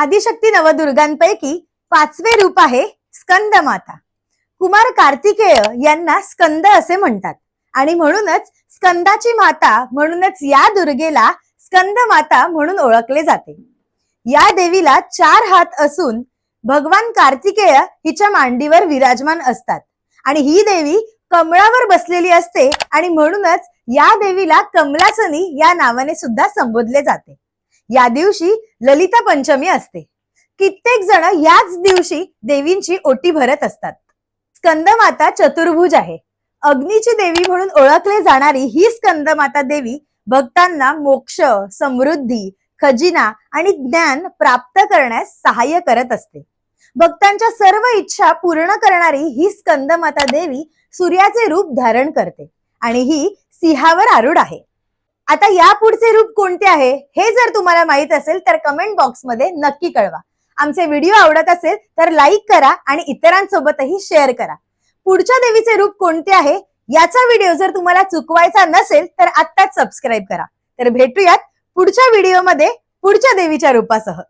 आदिशक्ती नवदुर्गांपैकी पाचवे रूप आहे स्कंदमाता। कुमार कार्तिकेय यांना स्कंद असे म्हणतात आणि म्हणूनच स्कंदाची माता म्हणूनच या दुर्गेला स्कंदमाता म्हणून ओळखले जाते। या देवीला 4 हात असून भगवान कार्तिकेय हिच्या मांडीवर विराजमान असतात आणि ही देवी कमळावर बसलेली असते आणि म्हणूनच या देवीला कमलासनी या नावाने सुद्धा संबोधले जाते। या दिवशी ललिता पंचमी असते। कित्येक जण याच दिवशी देवींची ओटी भरत असतात। स्कंदमाता चतुर्भुज आहे। अग्नीची देवी म्हणून ओळखले जाणारी ही स्कंदमाता देवी भक्तांना मोक्ष, समृद्धी, खजिना आणि ज्ञान प्राप्त करण्यास सहाय्य करत असते। भक्तांच्या सर्व इच्छा पूर्ण करणारी ही स्कंदमाता देवी सूर्याचे रूप धारण करते आणि ही सिंहावर आरूढ आहे। आता या पुढचे रूप कोणते आहे हे जर तुम्हाला माहित असेल तर कमेंट बॉक्स मध्ये नक्की कळवा। आमचे व्हिडिओ आवडत असेल तर लाईक करा आणि इतरांसोबतही शेअर करा। पुढच्या देवीचे रूप कोणते आहे याचा व्हिडिओ जर तुम्हाला चुकवायचा नसेल तर आत्ताच सबस्क्राईब करा। तर भेटूयात पुढच्या व्हिडिओमध्ये पुढच्या देवीच्या रूपासह।